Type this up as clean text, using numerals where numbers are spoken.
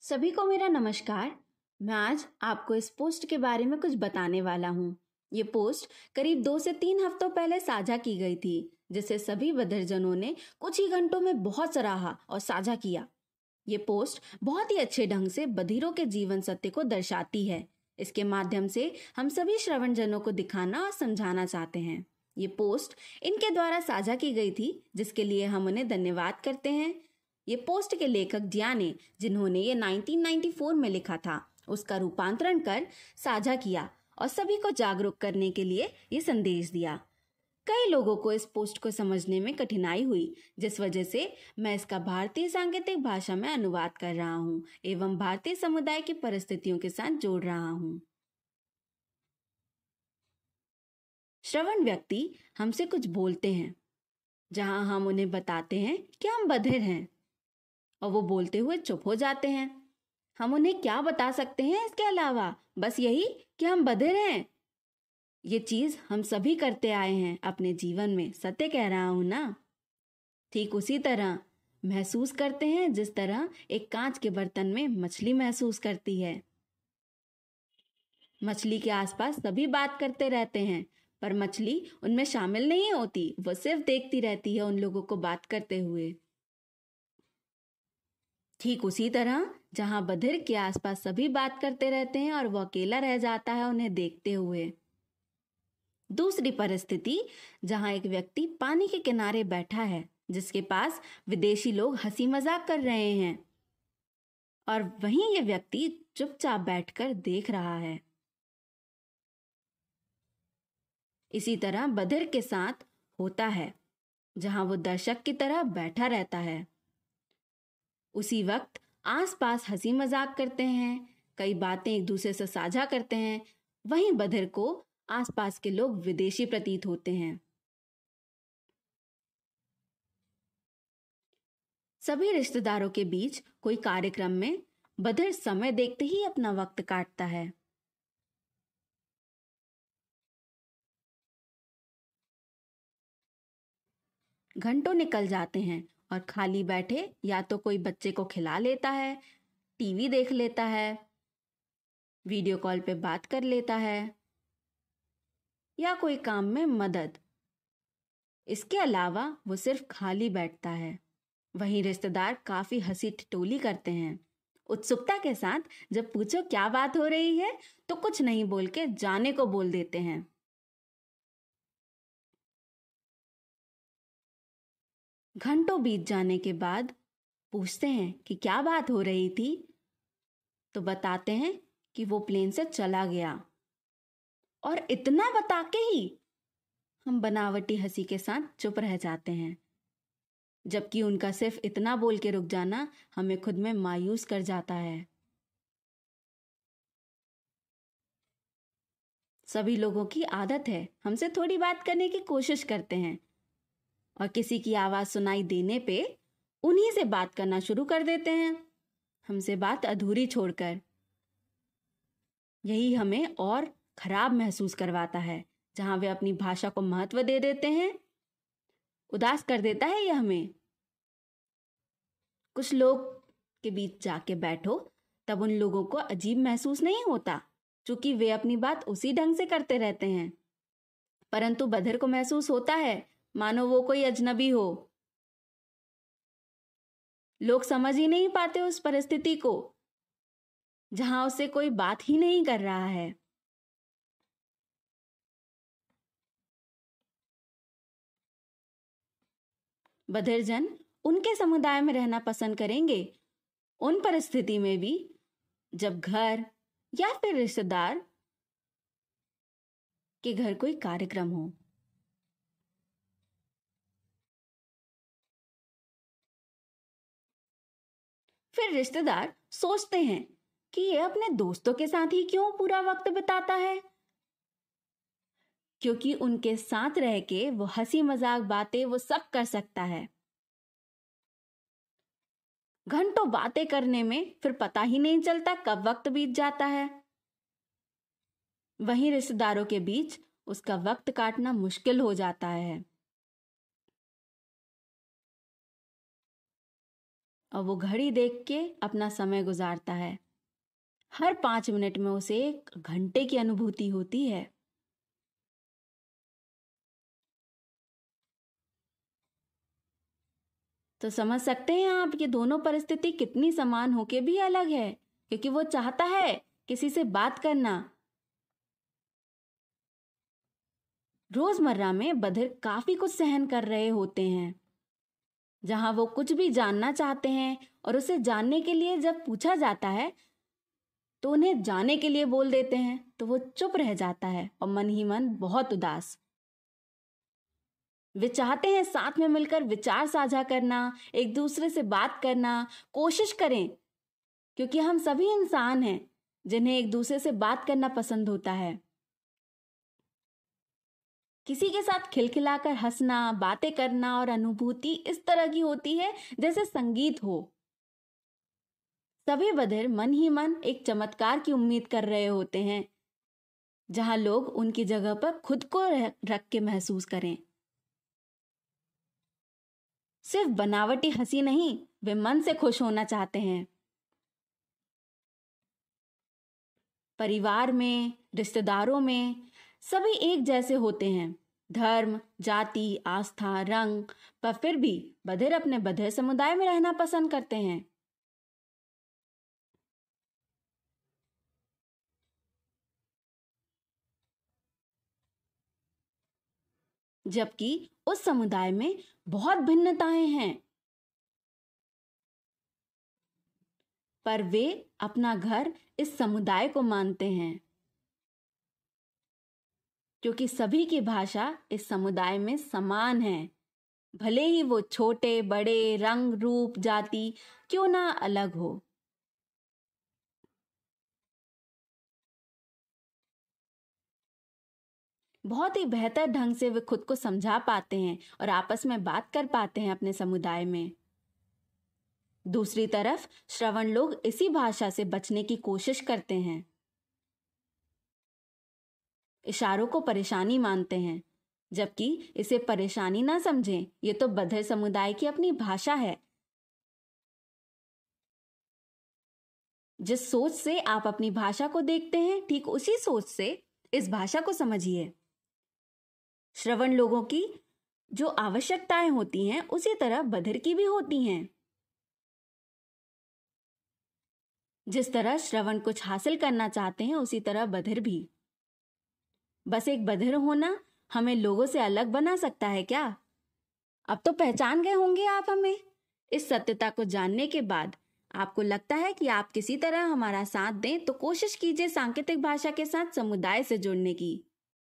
सभी को मेरा नमस्कार। मैं आज आपको इस पोस्ट के बारे में कुछ बताने वाला हूँ। ये पोस्ट करीब 2 से 3 हफ्तों पहले साझा की गई थी, जिसे सभी बधिरजनों ने कुछ ही घंटों में बहुत सराहा और साझा किया। ये पोस्ट बहुत ही अच्छे ढंग से बधिरों के जीवन सत्य को दर्शाती है। इसके माध्यम से हम सभी श्रवणजनों को दिखाना और समझाना चाहते हैं। ये पोस्ट इनके द्वारा साझा की गई थी, जिसके लिए हम उन्हें धन्यवाद करते हैं। ये पोस्ट के लेखक जिया ने, जिन्होंने ये 1994 में लिखा था, उसका रूपांतरण कर साझा किया और सभी को जागरूक करने के लिए ये संदेश दिया। कई लोगों को इस पोस्ट को समझने में कठिनाई हुई, जिस वजह से मैं इसका भारतीय सांकेतिक भाषा में अनुवाद कर रहा हूँ एवं भारतीय समुदाय की परिस्थितियों के साथ जोड़ रहा हूँ। श्रवण व्यक्ति हमसे कुछ बोलते हैं, जहां हम उन्हें बताते हैं कि हम बधिर हैं, और वो बोलते हुए चुप हो जाते हैं। हम उन्हें क्या बता सकते हैं इसके अलावा? बस यही कि हम बधिर हैं। ये चीज हम सभी करते आए हैं अपने जीवन में, सत्य कह रहा हूं ना? ठीक उसी तरह महसूस करते हैं जिस तरह एक कांच के बर्तन में मछली महसूस करती है। मछली के आसपास सभी बात करते रहते हैं, पर मछली उनमें शामिल नहीं होती। वो सिर्फ देखती रहती है उन लोगों को बात करते हुए। ठीक उसी तरह जहां बधिर के आसपास सभी बात करते रहते हैं और वो अकेला रह जाता है उन्हें देखते हुए। दूसरी परिस्थिति, जहां एक व्यक्ति पानी के किनारे बैठा है, जिसके पास विदेशी लोग हंसी मजाक कर रहे हैं, और वहीं ये व्यक्ति चुपचाप बैठकर देख रहा है। इसी तरह बधिर के साथ होता है, जहां वो दर्शक की तरह बैठा रहता है। उसी वक्त आसपास हंसी मजाक करते हैं, कई बातें एक दूसरे से साझा करते हैं। वहीं बधिर को आसपास के लोग विदेशी प्रतीत होते हैं। सभी रिश्तेदारों के बीच कोई कार्यक्रम में बधिर समय देखते ही अपना वक्त काटता है। घंटों निकल जाते हैं और खाली बैठे या तो कोई बच्चे को खिला लेता है, टीवी देख लेता है, वीडियो कॉल पे बात कर लेता है, या कोई काम में मदद। इसके अलावा वो सिर्फ खाली बैठता है। वहीं रिश्तेदार काफी हंसी ठिठोली करते हैं। उत्सुकता के साथ जब पूछो क्या बात हो रही है, तो कुछ नहीं बोल के जाने को बोल देते हैं। घंटों बीत जाने के बाद पूछते हैं कि क्या बात हो रही थी, तो बताते हैं कि वो प्लेन से चला गया। और इतना बता के ही हम बनावटी हंसी के साथ चुप रह जाते हैं, जबकि उनका सिर्फ इतना बोल के रुक जाना हमें खुद में मायूस कर जाता है। सभी लोगों की आदत है, हमसे थोड़ी बात करने की कोशिश करते हैं, और किसी की आवाज सुनाई देने पे उन्हीं से बात करना शुरू कर देते हैं, हमसे बात अधूरी छोड़कर। यही हमें और खराब महसूस करवाता है। जहां वे अपनी भाषा को महत्व दे देते हैं, उदास कर देता है यह हमें। कुछ लोग के बीच जाके बैठो, तब उन लोगों को अजीब महसूस नहीं होता, क्योंकि वे अपनी बात उसी ढंग से करते रहते हैं। परंतु बधिर को महसूस होता है मानो वो कोई अजनबी हो। लोग समझ ही नहीं पाते उस परिस्थिति को, जहां उससे कोई बात ही नहीं कर रहा है। बधिरजन उनके समुदाय में रहना पसंद करेंगे उन परिस्थिति में भी जब घर या फिर रिश्तेदार के घर कोई कार्यक्रम हो। फिर रिश्तेदार सोचते हैं कि ये अपने दोस्तों के साथ ही क्यों पूरा वक्त बिताता है, क्योंकि उनके साथ रह के वो हंसी मजाक बातें वो सब कर सकता है। घंटों बातें करने में फिर पता ही नहीं चलता कब वक्त बीत जाता है। वहीं रिश्तेदारों के बीच उसका वक्त काटना मुश्किल हो जाता है। और वो घड़ी देख के अपना समय गुजारता है। हर 5 मिनट में उसे एक घंटे की अनुभूति होती है। तो समझ सकते हैं आप, ये दोनों परिस्थिति कितनी समान होके भी अलग है, क्योंकि वो चाहता है किसी से बात करना। रोजमर्रा में बधिर काफी कुछ सहन कर रहे होते हैं। जहां वो कुछ भी जानना चाहते हैं और उसे जानने के लिए जब पूछा जाता है तो उन्हें जाने के लिए बोल देते हैं, तो वो चुप रह जाता है और मन ही मन बहुत उदास। वे चाहते हैं साथ में मिलकर विचार साझा करना, एक दूसरे से बात करना, कोशिश करें, क्योंकि हम सभी इंसान हैं जिन्हें एक दूसरे से बात करना पसंद होता है। किसी के साथ खिलखिलाकर हंसना, बातें करना और अनुभूति इस तरह की होती है जैसे संगीत हो। सभी बधिर मन ही मन एक चमत्कार की उम्मीद कर रहे होते हैं, जहां लोग उनकी जगह पर खुद को रख के महसूस करें। सिर्फ बनावटी हंसी नहीं, वे मन से खुश होना चाहते हैं। परिवार में, रिश्तेदारों में सभी एक जैसे होते हैं, धर्म, जाति, आस्था, रंग, पर फिर भी बधिर अपने बधिर समुदाय में रहना पसंद करते हैं। जबकि उस समुदाय में बहुत भिन्नताएं हैं, पर वे अपना घर इस समुदाय को मानते हैं, क्योंकि सभी की भाषा इस समुदाय में समान है, भले ही वो छोटे बड़े, रंग रूप जाति क्यों ना अलग हो। बहुत ही बेहतर ढंग से वे खुद को समझा पाते हैं और आपस में बात कर पाते हैं अपने समुदाय में। दूसरी तरफ श्रवण लोग इसी भाषा से बचने की कोशिश करते हैं, इशारों को परेशानी मानते हैं, जबकि इसे परेशानी ना समझें, ये तो बधिर समुदाय की अपनी भाषा है। जिस सोच से आप अपनी भाषा को देखते हैं, ठीक उसी सोच से इस भाषा को समझिए। श्रवण लोगों की जो आवश्यकताएं होती हैं, उसी तरह बधिर की भी होती हैं। जिस तरह श्रवण कुछ हासिल करना चाहते हैं, उसी तरह बधिर भी। बस एक बधिर होना हमें लोगों से अलग बना सकता है क्या? अब तो पहचान गए होंगे आप हमें। इस सत्यता को जानने के बाद आपको लगता है कि आप किसी तरह हमारा साथ दें, तो कोशिश कीजिए सांकेतिक भाषा के साथ समुदाय से जुड़ने की।